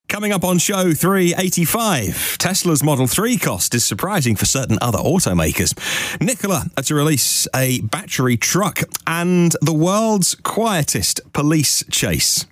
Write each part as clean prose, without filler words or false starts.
Coming up on show 385, Tesla's Model 3 cost is surprising for certain other automakers. Nikola to release a battery truck, and the world's quietest police chase.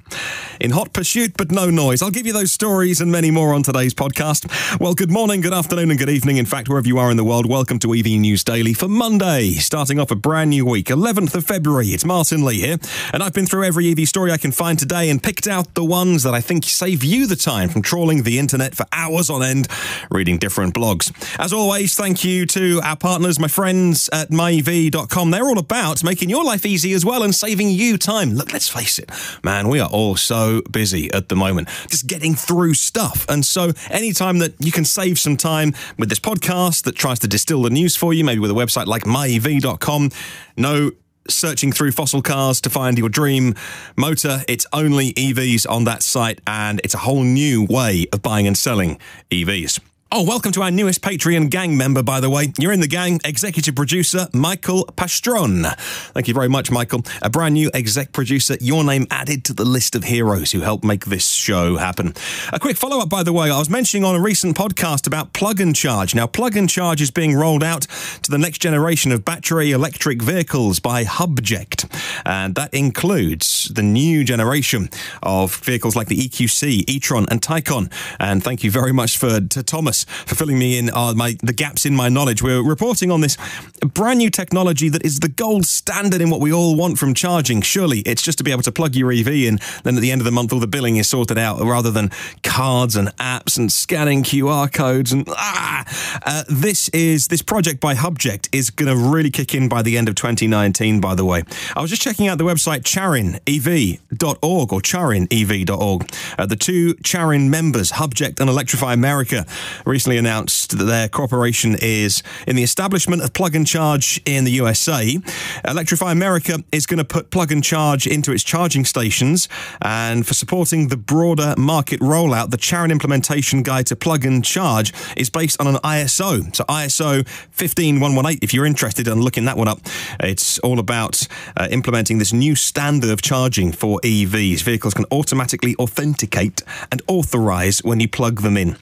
In hot pursuit, but no noise. I'll give you those stories and many more on today's podcast. Well, good morning, good afternoon, and good evening. In fact, wherever you are in the world, welcome to EV News Daily for Monday, starting off a brand new week, 11th of February. It's Martyn Lee here, and I've been through every EV story I can find today and picked out the ones that I think save you the time from trawling the internet for hours on end, reading different blogs. As always, thank you to our partners, my friends at myev.com. They're all about making your life easy as well and saving you time. Look, let's face it, man, we are all so busy at the moment, just getting through stuff. And so anytime that you can save some time with this podcast that tries to distill the news for you, maybe with a website like myev.com, no searching through fossil cars to find your dream motor. It's only EVs on that site, and it's a whole new way of buying and selling EVs. Oh, welcome to our newest Patreon gang member, by the way. You're in the gang, executive producer Michael Pastron. Thank you very much, Michael. A brand new exec producer, your name added to the list of heroes who helped make this show happen. A quick follow-up, by the way, I was mentioning on a recent podcast about plug and charge. Now, plug and charge is being rolled out to the next generation of battery electric vehicles by Hubject. And that includes the new generation of vehicles like the EQC, e-tron and Taycan. And thank you very much to Thomas for filling me in the gaps in my knowledge. We're reporting on this brand new technology that is the gold standard in what we all want from charging. Surely it's just to be able to plug your EV in, then at the end of the month all the billing is sorted out, rather than cards and apps and scanning QR codes. And this project by Hubject is going to really kick in by the end of 2019, by the way. I was just checking out the website CharIN.org or CharIN.org. The two CharIN members, Hubject and Electrify America, recently announced that their cooperation is in the establishment of plug and charge in the USA. Electrify America is going to put plug and charge into its charging stations, and for supporting the broader market rollout, the CharIN Implementation Guide to Plug and Charge is based on an ISO. So ISO 15118, if you're interested in looking that one up. It's all about implementing this new standard of charging for EVs. Vehicles can automatically authenticate and authorize when you plug them in.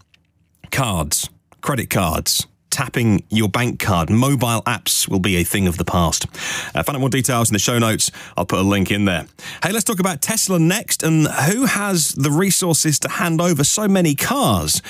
Cards, credit cards, tapping your bank card, mobile apps will be a thing of the past. Find out more details in the show notes. I'll put a link in there. Hey, let's talk about Tesla next, and who has the resources to hand over so many cars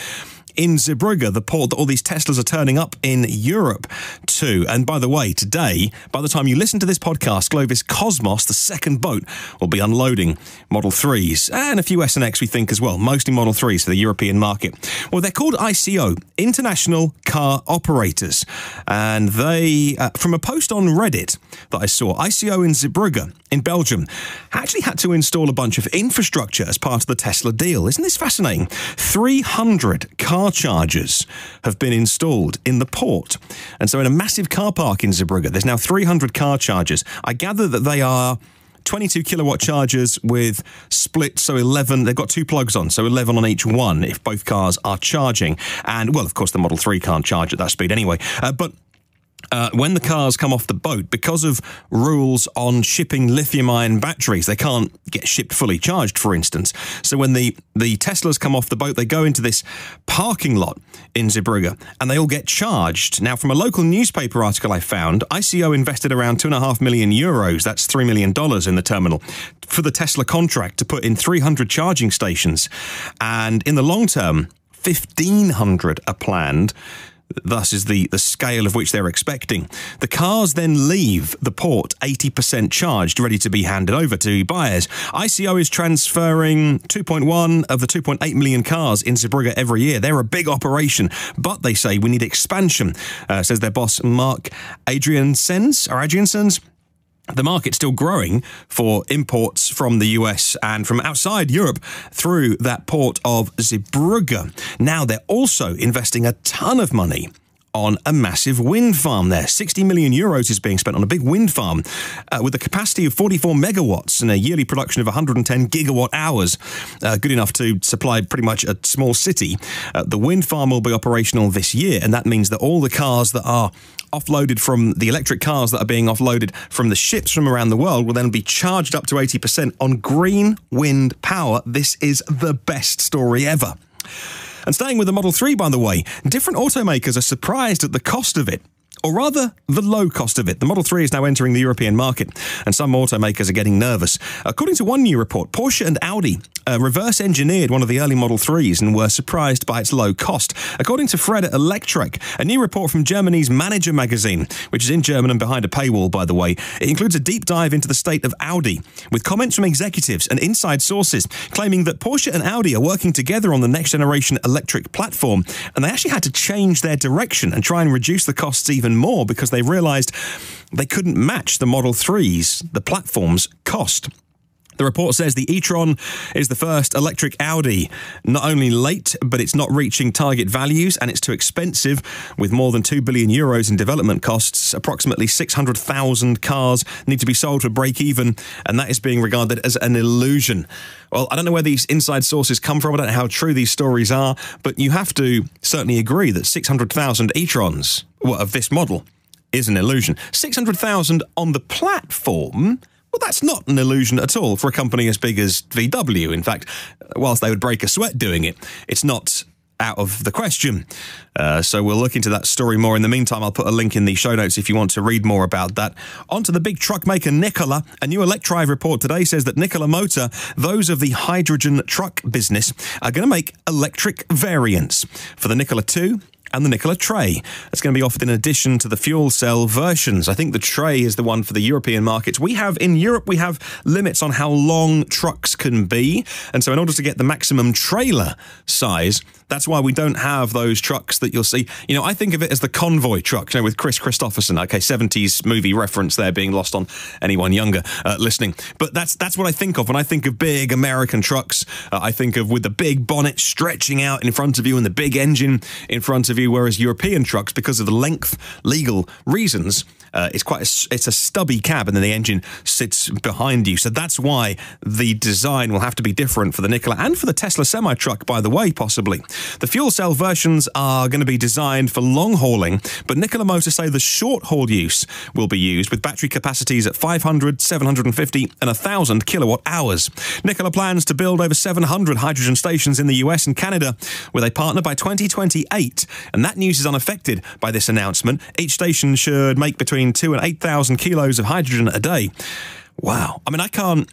in Zeebrugge, the port that all these Teslas are turning up in Europe to. And by the way, today, by the time you listen to this podcast, Glovis Cosmos, the second boat, will be unloading Model 3s and a few S and X, we think, as well, mostly Model 3s for the European market. Well, they're called ICO, International Car Operators. And they, from a post on Reddit that I saw, ICO in Zeebrugge in Belgium actually had to install a bunch of infrastructure as part of the Tesla deal. Isn't this fascinating? 300 car chargers have been installed in the port. And so in a massive car park in Zeebrugge, there's now 300 car chargers. I gather that they are 22 kilowatt chargers with split, so 11, they've got two plugs on, so 11 on each one if both cars are charging. And, well, of course, the Model 3 can't charge at that speed anyway. But when the cars come off the boat, because of rules on shipping lithium-ion batteries, they can't get shipped fully charged, for instance. So when the Teslas come off the boat, they go into this parking lot in Zeebrugge, and they all get charged. Now, from a local newspaper article I found, ICO invested around 2.5 million euros, that's $3 million in the terminal, for the Tesla contract to put in 300 charging stations. And in the long term, 1,500 are planned. Thus is the scale of which they're expecting. The cars then leave the port 80% charged, ready to be handed over to buyers. ICO is transferring 2.1 of the 2.8 million cars in Zeebrugge every year. They're a big operation, but they say we need expansion, says their boss, Mark Adriansens. The market's still growing for imports from the US and from outside Europe through that port of Zeebrugge. Now, they're also investing a ton of money on a massive wind farm there. 60 million euros is being spent on a big wind farm with a capacity of 44 megawatts and a yearly production of 110 gigawatt hours, good enough to supply pretty much a small city. The wind farm will be operational this year, and that means that all the cars that are offloaded from the electric cars that are being offloaded from the ships from around the world will then be charged up to 80% on green wind power. This is the best story ever. And staying with the Model 3, by the way, different automakers are surprised at the cost of it. Or rather, the low cost of it. The Model 3 is now entering the European market, and some automakers are getting nervous. According to one new report, Porsche and Audi reverse-engineered one of the early Model 3s and were surprised by its low cost. According to Fred at Electrek, a new report from Germany's Manager magazine, which is in German and behind a paywall, by the way, it includes a deep dive into the state of Audi, with comments from executives and inside sources claiming that Porsche and Audi are working together on the next-generation electric platform, and they actually had to change their direction and try and reduce the costs even more because they realized they couldn't match the Model 3's, the platform's cost. The report says the e-tron is the first electric Audi, not only late, but it's not reaching target values and it's too expensive. With more than 2 billion euros in development costs, approximately 600,000 cars need to be sold to break even, and that is being regarded as an illusion. Well, I don't know where these inside sources come from. I don't know how true these stories are, but you have to certainly agree that 600,000 e-trons of this model is an illusion. 600,000 on the platform? Well, that's not an illusion at all for a company as big as VW. In fact, whilst they would break a sweat doing it, it's not out of the question. So we'll look into that story more. In the meantime, I'll put a link in the show notes if you want to read more about that. On to the big truck maker Nikola. A new Electrive report today says that Nikola Motor, those of the hydrogen truck business, are going to make electric variants for the Nikola 2 and the Nikola Tray. That's going to be offered in addition to the fuel cell versions. I think the Tray is the one for the European markets. In Europe, we have limits on how long trucks can be. And so in order to get the maximum trailer size, that's why we don't have those trucks that you'll see. You know, I think of it as the convoy truck, you know, with Chris Christopherson. Okay, 70s movie reference there being lost on anyone younger listening. But that's what I think of when I think of big American trucks. I think of with the big bonnet stretching out in front of you and the big engine in front of you, whereas European trucks, because of the length, legal reasons, it's a stubby cab and then the engine sits behind you. So that's why the design will have to be different for the Nikola and for the Tesla semi-truck, by the way, possibly. The fuel cell versions are going to be designed for long hauling, but Nikola Motors say the short haul use will be used with battery capacities at 500, 750 and 1,000 kilowatt hours. Nikola plans to build over 700 hydrogen stations in the US and Canada with a partner by 2028, and that news is unaffected by this announcement. Each station should make between 2,000 and 8,000 kilos of hydrogen a day. Wow. I mean, I can't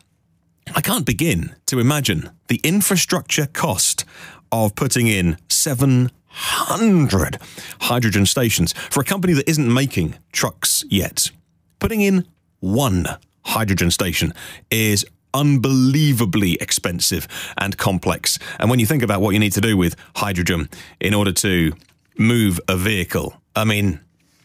begin to imagine the infrastructure cost of putting in 700 hydrogen stations for a company that isn't making trucks yet. Putting in one hydrogen station is unbelievably expensive and complex. And when you think about what you need to do with hydrogen in order to move a vehicle, I mean,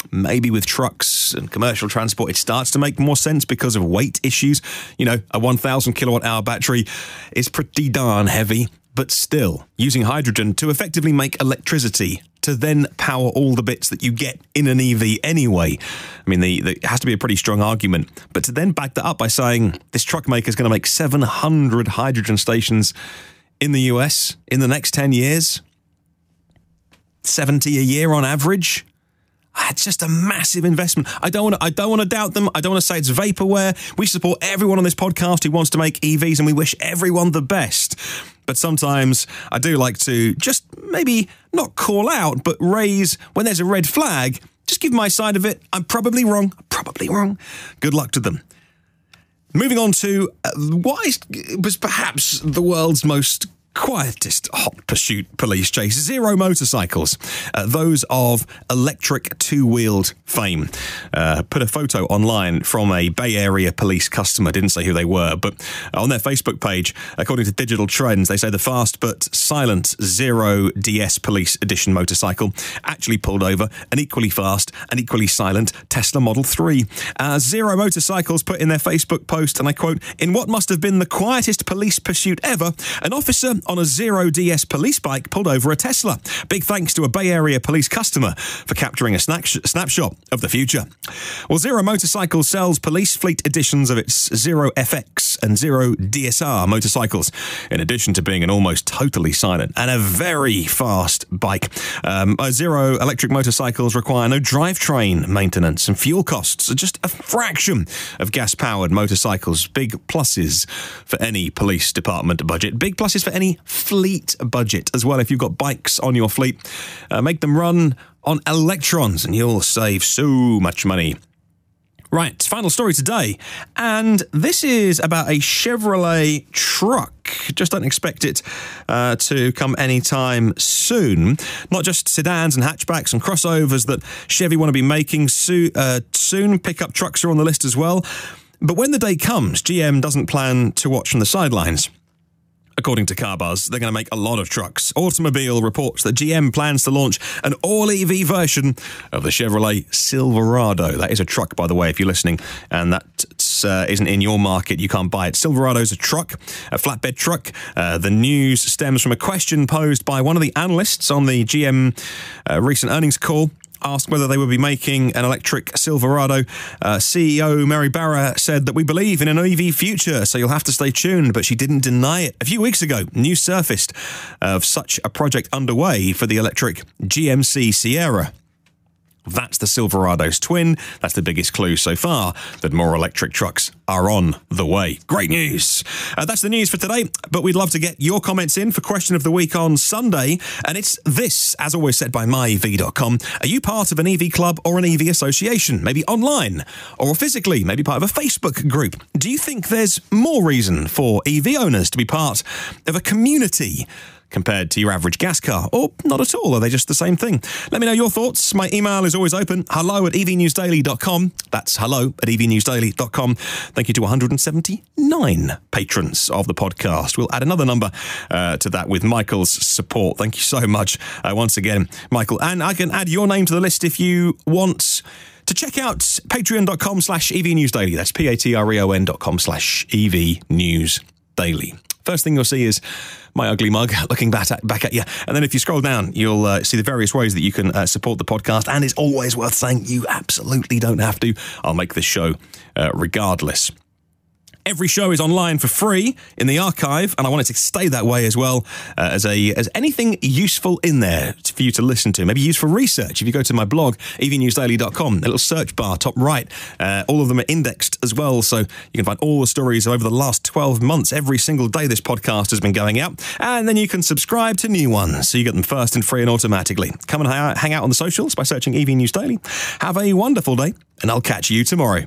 maybe with trucks and commercial transport, it starts to make more sense because of weight issues. You know, a 1,000 kilowatt hour battery is pretty darn heavy, but still, using hydrogen to effectively make electricity to then power all the bits that you get in an EV anyway. I mean, it has to be a pretty strong argument. But to then back that up by saying this truck maker is going to make 700 hydrogen stations in the US in the next 10 years, 70 a year on average. It's just a massive investment. I don't want to doubt them. I don't want to say it's vaporware. We support everyone on this podcast who wants to make EVs, and we wish everyone the best. But sometimes I do like to just maybe not call out, but raise when there's a red flag. Just give my side of it. I'm probably wrong. Good luck to them. Moving on to what was perhaps the world's most quietest hot pursuit police chase, Zero motorcycles, those of electric two-wheeled fame. Put a photo online from a Bay Area police customer, didn't say who they were, but on their Facebook page, according to Digital Trends, they say the fast but silent Zero DS Police Edition motorcycle actually pulled over an equally fast and equally silent Tesla Model 3. Zero motorcycles put in their Facebook post, and I quote, "In what must have been the quietest police pursuit ever, an officer on a Zero DS police bike pulled over a Tesla. Big thanks to a Bay Area police customer for capturing a snapshot of the future. Well, Zero Motorcycles sells police fleet editions of its Zero FX and Zero DSR motorcycles, in addition to being an almost totally silent and a very fast bike. Zero electric motorcycles require no drivetrain maintenance, and fuel costs are just a fraction of gas-powered motorcycles. Big pluses for any police department budget. Big pluses for any fleet budget as well. If you've got bikes on your fleet, make them run on electrons and you'll save so much money. Right, final story today, and this is about a Chevrolet truck. Just don't expect it to come anytime soon. Not just sedans and hatchbacks and crossovers that Chevy want to be making soon. Pickup trucks are on the list as well. But when the day comes, GM doesn't plan to watch from the sidelines. According to CarBuzz, they're going to make a lot of trucks. Automobile reports that GM plans to launch an all-EV version of the Chevrolet Silverado. That is a truck, by the way, if you're listening, and that isn't in your market, you can't buy it. Silverado's a truck, a flatbed truck. The news stems from a question posed by one of the analysts on the GM recent earnings call. Asked whether they would be making an electric Silverado. CEO Mary Barra said that we believe in an EV future, so you'll have to stay tuned, but she didn't deny it. A few weeks ago, news surfaced of such a project underway for the electric GMC Sierra. That's the Silverado's twin. That's the biggest clue so far that more electric trucks are on the way. Great news. That's the news for today, but we'd love to get your comments in for Question of the Week on Sunday. And it's this, as always said by myev.com. Are you part of an EV club or an EV association? Maybe online or physically, maybe part of a Facebook group. Do you think there's more reason for EV owners to be part of a community compared to your average gas car, or not at all? Are they just the same thing? Let me know your thoughts. My email is always open, hello@evnewsdaily.com. That's hello@evnewsdaily.com. Thank you to 179 patrons of the podcast. We'll add another number to that with Michael's support. Thank you so much once again, Michael. And I can add your name to the list if you want to check out patreon.com/evnewsdaily. That's patreon.com/evnewsdaily. First thing you'll see is my ugly mug looking back at you. And then if you scroll down, you'll see the various ways that you can support the podcast. And it's always worth saying you absolutely don't have to. I'll make this show regardless. Every show is online for free in the archive, and I want it to stay that way as well, as anything useful in there for you to listen to. Maybe used for research. If you go to my blog, evnewsdaily.com, a little search bar, top right, all of them are indexed as well, so you can find all the stories over the last 12 months. Every single day this podcast has been going out, and then you can subscribe to new ones, so you get them first and free and automatically. Come and hang out on the socials by searching EV News Daily. Have a wonderful day, and I'll catch you tomorrow.